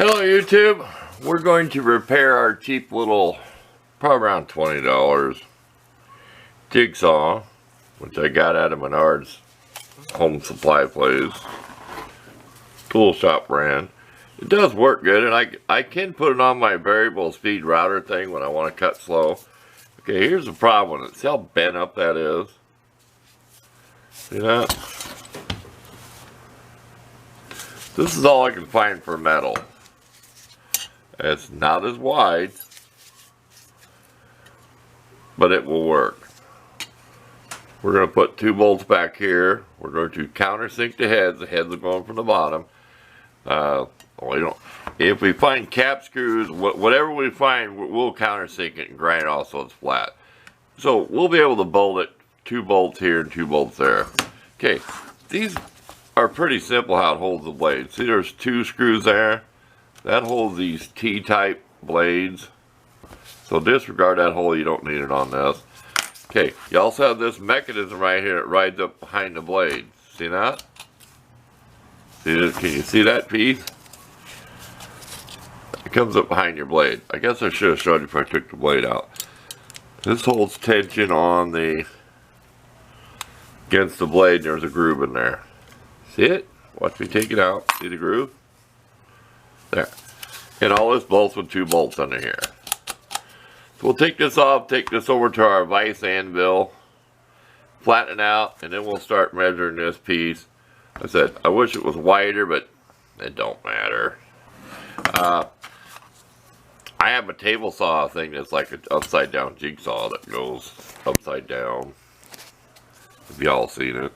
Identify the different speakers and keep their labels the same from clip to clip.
Speaker 1: Hello YouTube, we're going to repair our cheap little, probably around $20 jigsaw, which I got out of Menards home supply place, tool shop brand. It does work good, and I can put it on my variable speed router thing when I want to cut slow. Okay, here's the problem with it. See how bent up that is? See that? This is all I can find for metal. It's not as wide, but it will work. We're going to put 2 bolts back here. We're going to countersink the heads. The heads are going from the bottom. If we find cap screws, whatever we find, we'll countersink it and grind it off so it's flat. So we'll be able to bolt it 2 bolts here and 2 bolts there. Okay, these are pretty simple how it holds the blade. See, there's 2 screws there. That holds these T-type blades. So disregard that hole, you don't need it on this. Okay, you also have this mechanism right here that rides up behind the blade. See that? See this? Can you see that piece? It comes up behind your blade. I guess I should have showed you if I took the blade out. This holds tension on against the blade. There's a groove in there. See it? Watch me take it out. See the groove? There. And all this bolts with 2 bolts under here. So we'll take this off, take this over to our vise anvil, flatten it out, and then we'll start measuring this piece. I said, I wish it was wider, but it don't matter. I have a table saw thing that's like an upside down jigsaw that goes upside down. Have y'all seen it?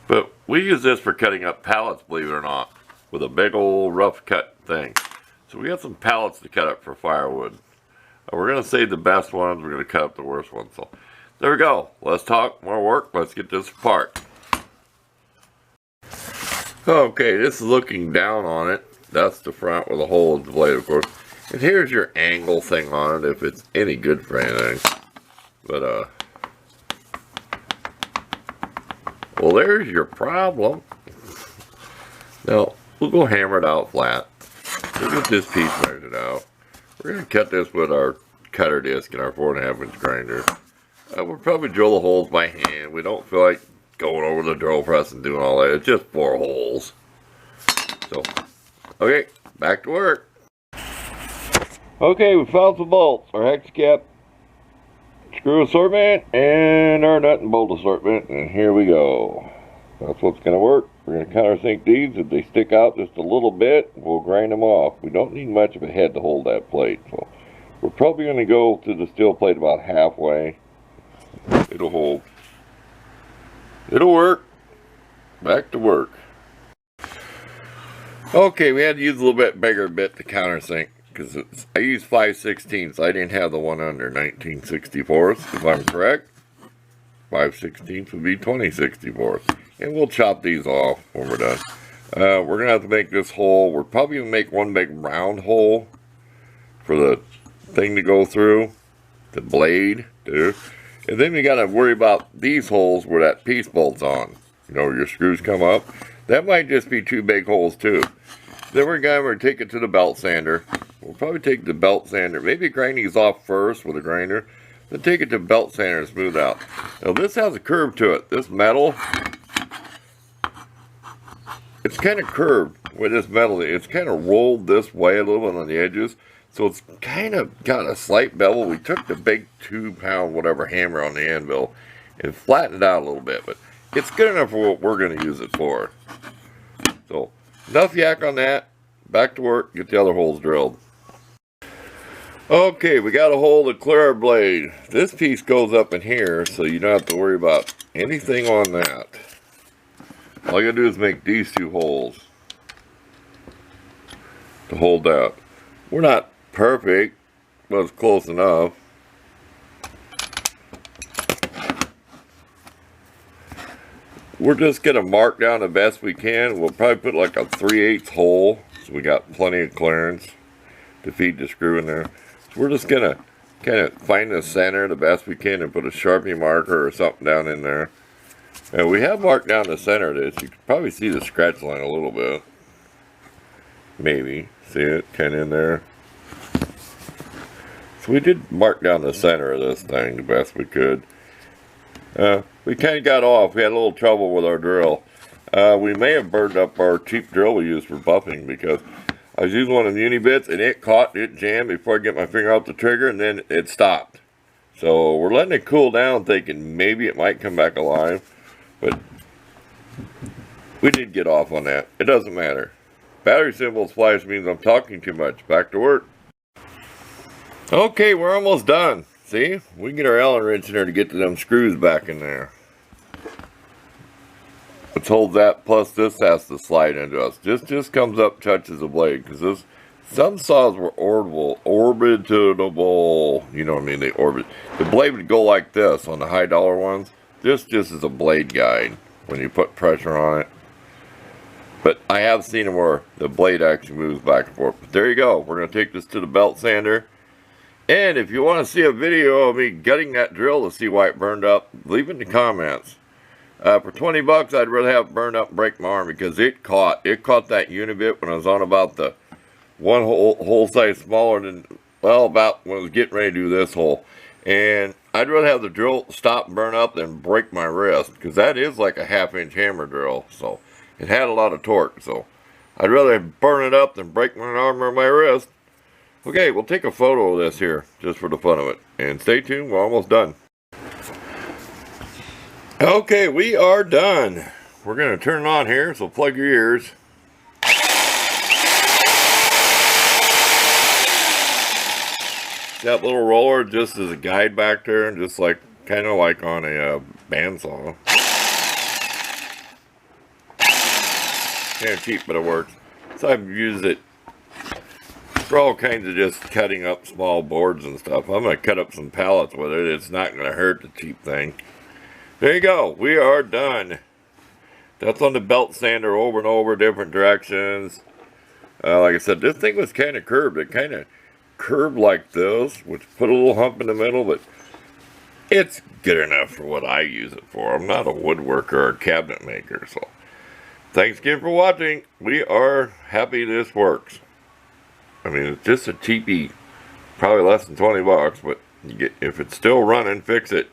Speaker 1: But we use this for cutting up pallets, believe it or not, with a big old rough cut thing. So we got some pallets to cut up for firewood. We're going to save the best ones, we're going to cut up the worst ones. So there we go. Let's talk more work. Let's get this apart. Okay, this is looking down on it. That's the front with a hole in the blade, of course. And here's your angle thing on it, if it's any good for anything. But, well, there's your problem. Now, we'll go hammer it out flat. We'll get this piece measured out. We're going to cut this with our cutter disc and our 4.5-inch grinder. We'll probably drill the holes by hand. We don't feel like going over the drill press and doing all that. It's just 4 holes. So, okay, back to work. Okay, we found some bolts. Our hex cap, screw assortment, and our nut and bolt assortment. And here we go. That's what's going to work. We're going to countersink these. If they stick out just a little bit, we'll grind them off. We don't need much of a head to hold that plate. So we're probably going to go to the steel plate about halfway. It'll hold. It'll work. Back to work. Okay, we had to use a little bit bigger bit to countersink because I used 5/16, I didn't have the one under 19/64, if I'm correct. 5/16 would be 20/64. And we'll chop these off when we're done. We're going to have to make this hole. We're probably going to make one big round hole for the thing to go through. The blade, dude. And then we got to worry about these holes where that piece bolts on. You know, where your screws come up. That might just be 2 big holes too. Then we're going to take it to the belt sander. We'll probably take the belt sander. Maybe grind these off first with a grinder. Then take it to belt sander and smooth out. Now this has a curve to it. This metal, it's kind of curved with this metal. It's kind of rolled this way a little bit on the edges. So it's kind of got a slight bevel. We took the big 2-pound whatever hammer on the anvil and flattened it out a little bit. But it's good enough for what we're going to use it for. So enough yak on that. Back to work. Get the other holes drilled. Okay, we got a hole to clear our blade. This piece goes up in here, so you don't have to worry about anything on that. All you gotta do is make these 2 holes to hold that. We're not perfect, but it's close enough. We're just gonna mark down the best we can. We'll probably put like a 3/8 hole, so we got plenty of clearance to feed the screw in there. So we're just gonna kind of find the center the best we can and put a Sharpie marker or something down in there. And we have marked down the center of this. You can probably see the scratch line a little bit. maybe. See it? Kind of in there. So we did mark down the center of this thing the best we could. We kind of got off. We had a little trouble with our drill. We may have burned up our cheap drill we used for buffing because I was using one of the uni bits and it caught, it jammed before I get my finger off the trigger, and then it stopped. So we're letting it cool down thinking maybe it might come back alive, but we did get off on that. It doesn't matter. Battery symbols flash means I'm talking too much. Back to work. Okay, we're almost done. See? We can get our Allen wrench in there to get to them screws back in there. Let's hold that, plus this has to slide into us. This just comes up, touches the blade, because this, some saws were orbitable. You know what I mean? They orbit. The blade would go like this on the high dollar ones. This just is a blade guide when you put pressure on it. But I have seen them where the blade actually moves back and forth. But there you go. We're going to take this to the belt sander. And if you want to see a video of me gutting that drill to see why it burned up, leave it in the comments. For 20 bucks, I'd rather have it burned up and break my arm because it caught that unibit when I was on about the one hole size smaller than, well, about when I was getting ready to do this hole. And I'd rather have the drill stop and burn up than break my wrist, because that is like a 1/2-inch hammer drill. So it had a lot of torque. So I'd rather burn it up than break my arm or my wrist. Okay, we'll take a photo of this here, just for the fun of it. And stay tuned, we're almost done. Okay, we are done. We're going to turn it on here, so plug your ears. That little roller just as a guide back there, and just like, kind of like on a bandsaw. Kind of cheap, but it works. So I've used it for all kinds of just cutting up small boards and stuff. I'm going to cut up some pallets with it. It's not going to hurt the cheap thing. There you go. We are done. That's on the belt sander over and over, different directions. Like I said, this thing was kind of curved. It kind of curved like this, which put a little hump in the middle, but it's good enough for what I use it for. I'm not a woodworker or a cabinet maker, so thanks again for watching. We are happy this works. I mean, it's just a cheapie, probably less than 20 bucks, but you get, if it's still running, fix it.